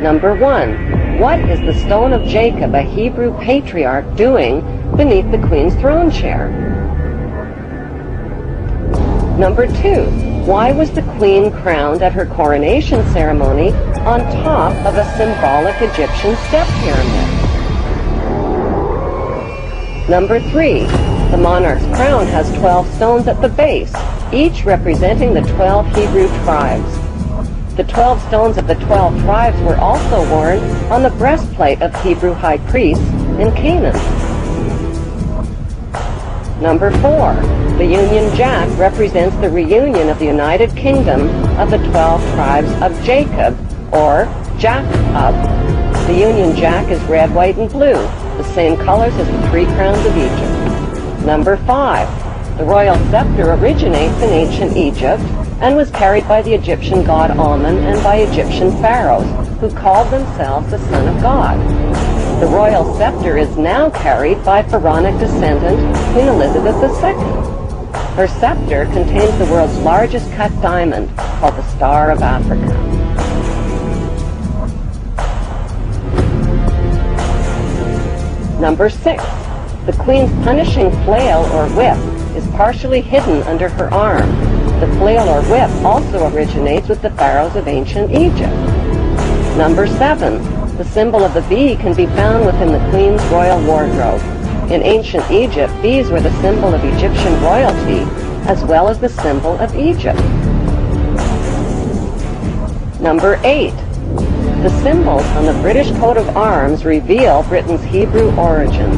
Number 1. What is the stone of Jacob, a Hebrew patriarch, doing beneath the queen's throne chair? Number 2. Why was the queen crowned at her coronation ceremony on top of a symbolic Egyptian step pyramid? Number 3. The monarch's crown has 12 stones at the base, each representing the 12 Hebrew tribes. The 12 stones of the 12 tribes were also worn on the breastplate of Hebrew high priests in Canaan. Number 4. The Union Jack represents the reunion of the United Kingdom of the 12 tribes of Jacob, or Jacob. The Union Jack is red, white, and blue, the same colors as the 3 crowns of Egypt. Number 5. The royal scepter originates in ancient Egypt and was carried by the Egyptian god Amun and by Egyptian pharaohs, who called themselves the Son of God. The royal scepter is now carried by pharaonic descendant Queen Elizabeth II. Her scepter contains the world's largest cut diamond, called the Star of Africa. Number 6. The queen's punishing flail or whip is partially hidden under her arm. The flail or whip also originates with the pharaohs of ancient Egypt. Number 7. The symbol of the bee can be found within the queen's royal wardrobe. In ancient Egypt, bees were the symbol of Egyptian royalty, as well as the symbol of Egypt. Number 8. The symbols on the British coat of arms reveal Britain's Hebrew origin.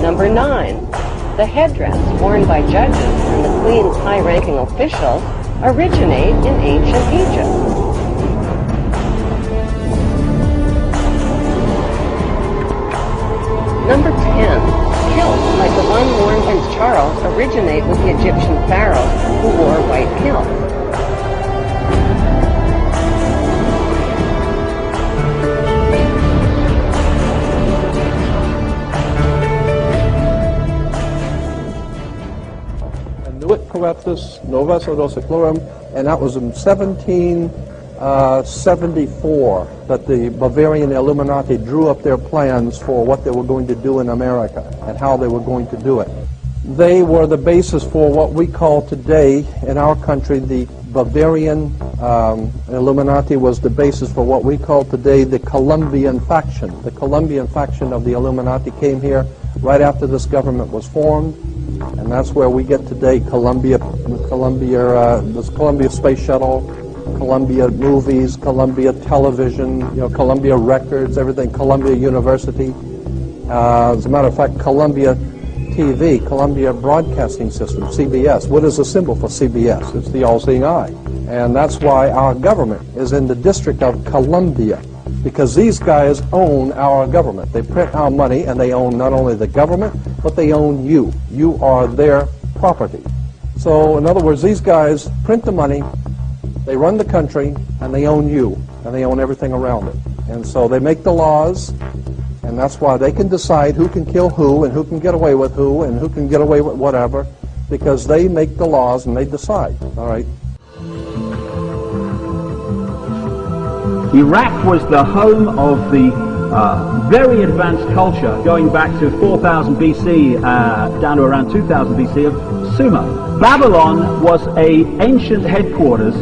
Number 9. The headdress worn by judges and the Queen's high-ranking officials originate in ancient Egypt. Number 10. Kilts, like the one worn by Prince Charles, originate with the Egyptian pharaohs who wore white kilts. Nuit Corruptus, Novus Ordo Seclorum, and that was in 1774 that the Bavarian Illuminati drew up their plans for what they were going to do in America and how they were going to do it. They were the basis for what we call today in our country the Bavarian Illuminati was the basis for what we call today the Colombian faction. The Colombian faction of the Illuminati came here right after this government was formed. And that's where we get today Columbia Space Shuttle, Columbia Movies, Columbia Television, Columbia Records, everything, Columbia University. As a matter of fact, Columbia TV, Columbia Broadcasting System, CBS. What is the symbol for CBS? It's the all-seeing eye. And that's why our government is in the District of Columbia, because these guys own our government. They print our money, and they own not only the government, but they own you. You are their property. So, in other words, these guys print the money, they run the country, and they own you, and they own everything around it. And so they make the laws, and that's why they can decide who can kill who, and who can get away with who, and who can get away with whatever, because they make the laws and they decide, all right? Iraq was the home of the very advanced culture going back to 4000 BC down to around 2000 BC of Sumer. Babylon was an ancient headquarters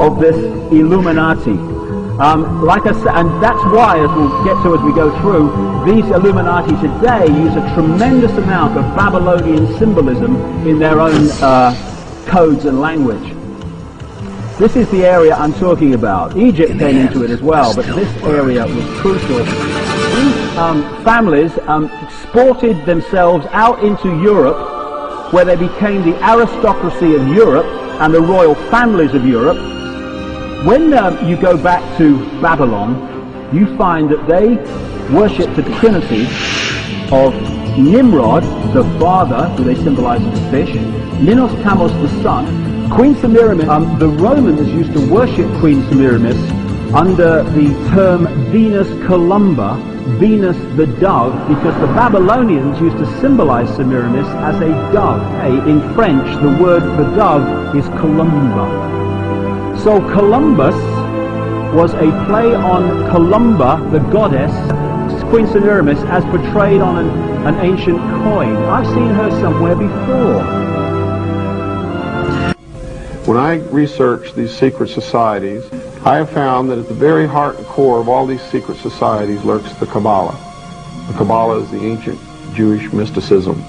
of this Illuminati. Like I said, and that's why, as we'll get to as we go through, these Illuminati today use a tremendous amount of Babylonian symbolism in their own codes and language. This is the area I'm talking about. Egypt came into it as well, but this area was crucial. These families exported themselves out into Europe, where they became the aristocracy of Europe and the royal families of Europe. When you go back to Babylon, you find that they worship the trinity of Nimrod, the father, who they symbolize as a fish, Minos Tamos, the son, Queen Semiramis. The Romans used to worship Queen Semiramis under the term Venus Columba, Venus the dove, because the Babylonians used to symbolize Semiramis as a dove. In French, the word for dove is columba. So Columbus was a play on Columba, the goddess, Queen Semiramis, as portrayed on an ancient coin. I've seen her somewhere before. When I research these secret societies, I have found that at the very heart and core of all these secret societies lurks the Kabbalah. The Kabbalah is the ancient Jewish mysticism.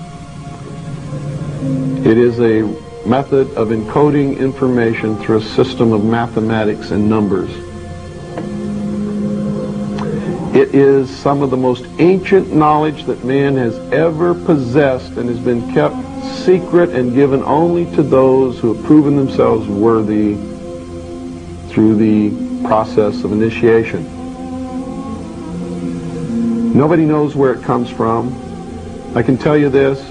It is a method of encoding information through a system of mathematics and numbers. It is some of the most ancient knowledge that man has ever possessed and has been kept secret and given only to those who have proven themselves worthy through the process of initiation. Nobody knows where it comes from. I can tell you this,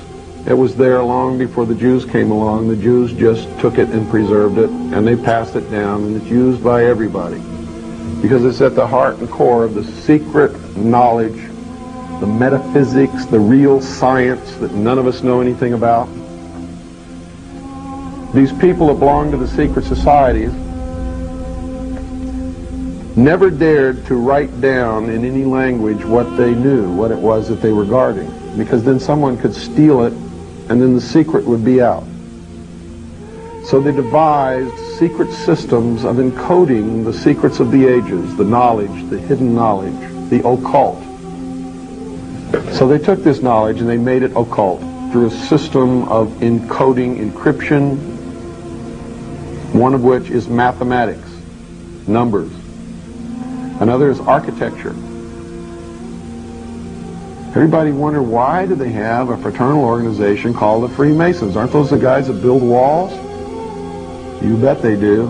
it was there long before the Jews came along. The Jews just took it and preserved it, and they passed it down, and it's used by everybody. Because it's at the heart and core of the secret knowledge, the metaphysics, the real science that none of us know anything about. These people that belong to the secret societies never dared to write down in any language what they knew, what it was that they were guarding, because then someone could steal it and then the secret would be out. So they devised secret systems of encoding the secrets of the ages, the knowledge, the hidden knowledge, the occult. So they took this knowledge and they made it occult through a system of encoding, encryption, one of which is mathematics, numbers. Another is architecture. Everybody wonder, why do they have a fraternal organization called the Freemasons? Aren't those the guys that build walls? You bet they do.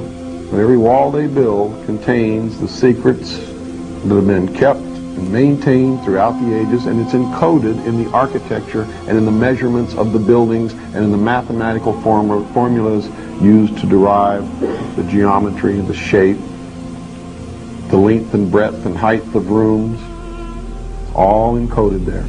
But every wall they build contains the secrets that have been kept and maintained throughout the ages, and it's encoded in the architecture and in the measurements of the buildings and in the mathematical formulas used to derive the geometry, the shape, the length and breadth and height of rooms, all encoded there.